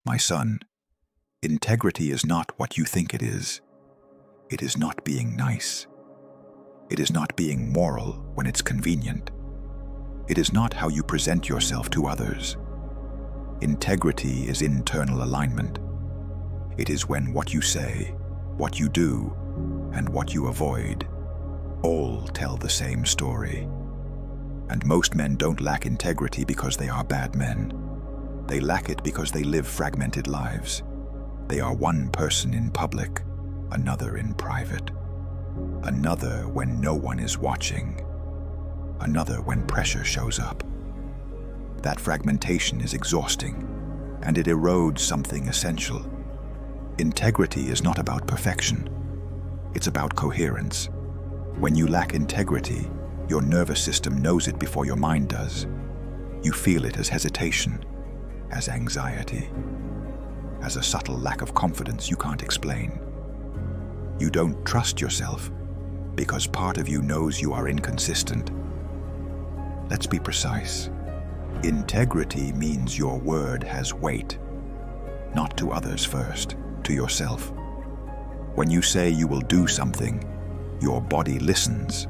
My son, integrity is not what you think it is. It is not being nice. It is not being moral when it's convenient. It is not how you present yourself to others. Integrity is internal alignment. It is when what you say, what you do, and what you avoid all tell the same story. And most men don't lack integrity because they are bad men. They lack it because they live fragmented lives. They are one person in public, another in private, another when no one is watching, another when pressure shows up. That fragmentation is exhausting, and it erodes something essential. Integrity is not about perfection. It's about coherence. When you lack integrity, your nervous system knows it before your mind does. You feel it as hesitation, as anxiety, as a subtle lack of confidence you can't explain. You don't trust yourself because part of you knows you are inconsistent. Let's be precise. Integrity means your word has weight, not to others first, to yourself. When you say you will do something, your body listens.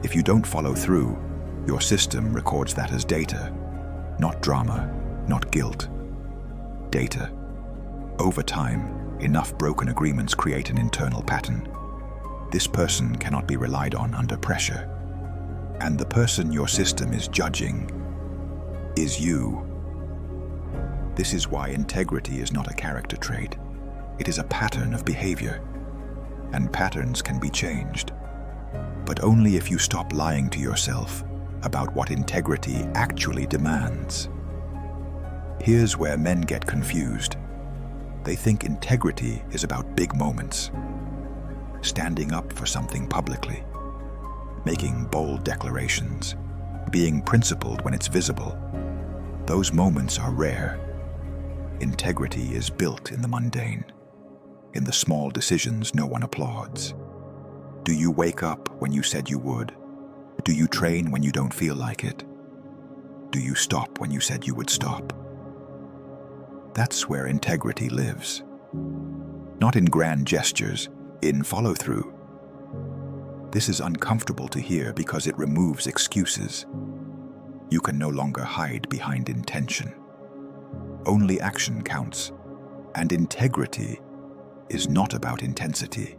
If you don't follow through, your system records that as data, not drama, not guilt. Data. Over time, enough broken agreements create an internal pattern. This person cannot be relied on under pressure. And the person your system is judging is you. This is why integrity is not a character trait. It is a pattern of behavior. And patterns can be changed. But only if you stop lying to yourself about what integrity actually demands. Here's where men get confused. They think integrity is about big moments, standing up for something publicly, making bold declarations, being principled when it's visible. Those moments are rare. Integrity is built in the mundane, in the small decisions no one applauds. Do you wake up when you said you would? Do you train when you don't feel like it? Do you stop when you said you would stop? That's where integrity lives. Not in grand gestures, in follow-through. This is uncomfortable to hear because it removes excuses. You can no longer hide behind intention. Only action counts, and integrity is not about intensity.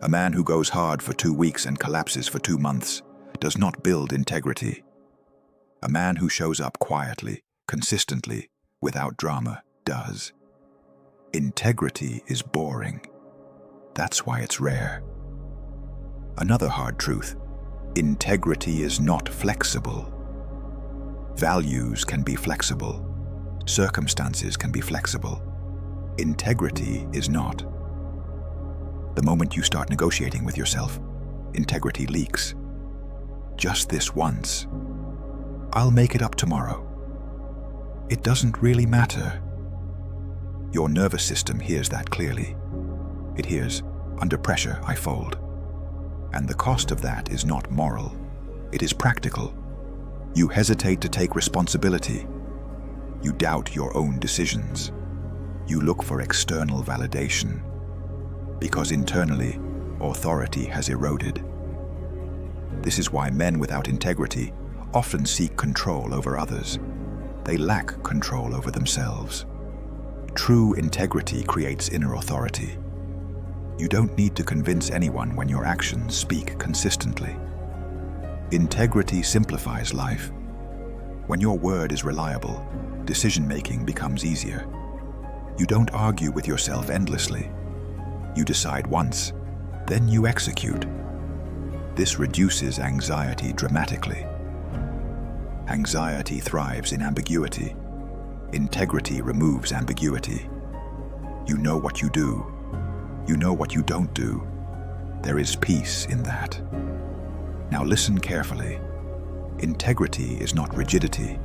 A man who goes hard for 2 weeks and collapses for 2 months does not build integrity. A man who shows up quietly, consistently, without drama, does. Integrity is boring. That's why it's rare. Another hard truth: integrity is not flexible. Values can be flexible. Circumstances can be flexible. Integrity is not. The moment you start negotiating with yourself, integrity leaks. Just this once. I'll make it up tomorrow. It doesn't really matter. Your nervous system hears that clearly. It hears, under pressure, I fold. And the cost of that is not moral. It is practical. You hesitate to take responsibility. You doubt your own decisions. You look for external validation. Because internally, authority has eroded. This is why men without integrity often seek control over others. They lack control over themselves. True integrity creates inner authority. You don't need to convince anyone when your actions speak consistently. Integrity simplifies life. When your word is reliable, decision-making becomes easier. You don't argue with yourself endlessly. You decide once, then you execute. This reduces anxiety dramatically. Anxiety thrives in ambiguity. Integrity removes ambiguity. You know what you do. You know what you don't do. There is peace in that. Now listen carefully. Integrity is not rigidity.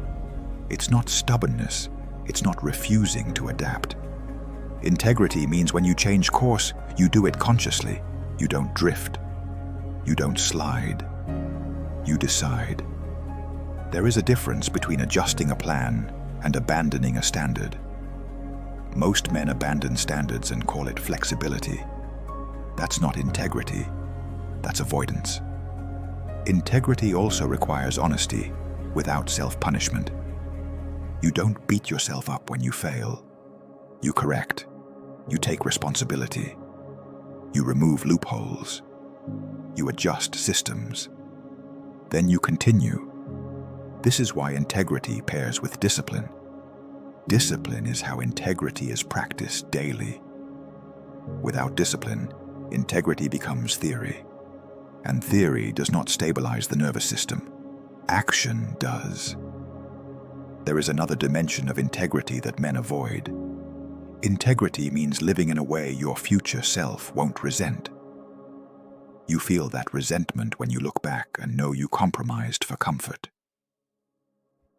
It's not stubbornness. It's not refusing to adapt. Integrity means when you change course, you do it consciously. You don't drift. You don't slide. You decide. There is a difference between adjusting a plan and abandoning a standard. Most men abandon standards and call it flexibility. That's not integrity, that's avoidance. Integrity also requires honesty, without self-punishment. You don't beat yourself up when you fail. You correct. You take responsibility. You remove loopholes. You adjust systems. Then you continue. This is why integrity pairs with discipline. Discipline is how integrity is practiced daily. Without discipline, integrity becomes theory. And theory does not stabilize the nervous system. Action does. There is another dimension of integrity that men avoid. Integrity means living in a way your future self won't resent. You feel that resentment when you look back and know you compromised for comfort.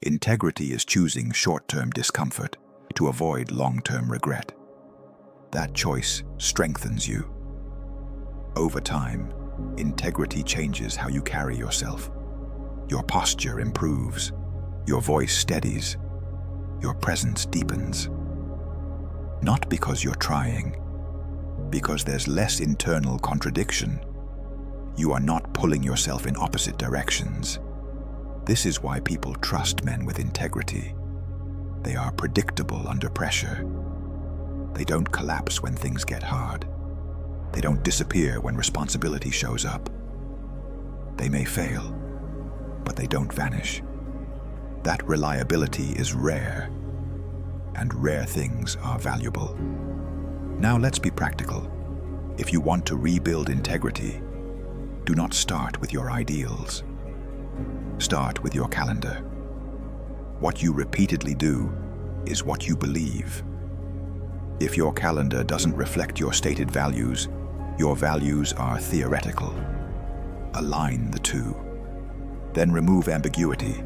Integrity is choosing short-term discomfort to avoid long-term regret. That choice strengthens you. Over time, integrity changes how you carry yourself. Your posture improves, your voice steadies, your presence deepens. Not because you're trying, because there's less internal contradiction. You are not pulling yourself in opposite directions. This is why people trust men with integrity. They are predictable under pressure. They don't collapse when things get hard. They don't disappear when responsibility shows up. They may fail, but they don't vanish. That reliability is rare, and rare things are valuable. Now let's be practical. If you want to rebuild integrity, do not start with your ideals. Start with your calendar. What you repeatedly do is what you believe. If your calendar doesn't reflect your stated values, your values are theoretical. Align the two. Then remove ambiguity.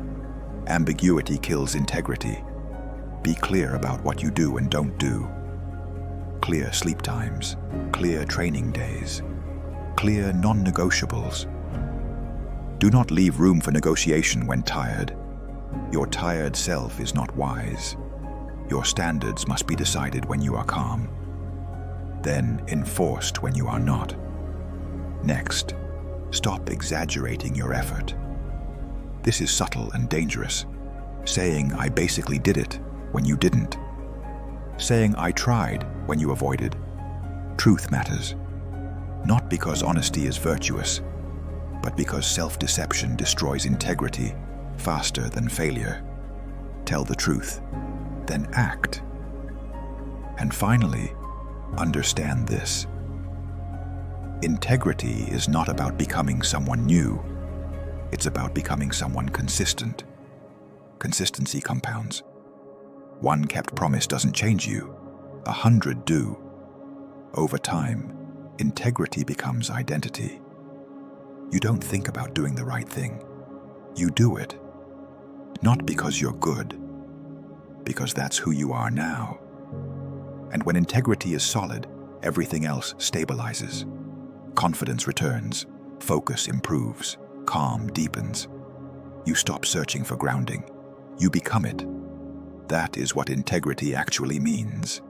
Ambiguity kills integrity. Be clear about what you do and don't do. Clear sleep times, clear training days, clear non-negotiables. Do not leave room for negotiation when tired. Your tired self is not wise. Your standards must be decided when you are calm, then enforced when you are not. Next, stop exaggerating your effort. This is subtle and dangerous. Saying, "I basically did it," when you didn't. Saying, "I tried," when you avoided. Truth matters. Not because honesty is virtuous, but because self-deception destroys integrity faster than failure. Tell the truth, then act. And finally, understand this. Integrity is not about becoming someone new. It's about becoming someone consistent. Consistency compounds. One kept promise doesn't change you. 100 do. Over time, integrity becomes identity. You don't think about doing the right thing. You do it. Not because you're good, because that's who you are now. And when integrity is solid, everything else stabilizes. Confidence returns, focus improves, calm deepens. You stop searching for grounding. You become it. That is what integrity actually means.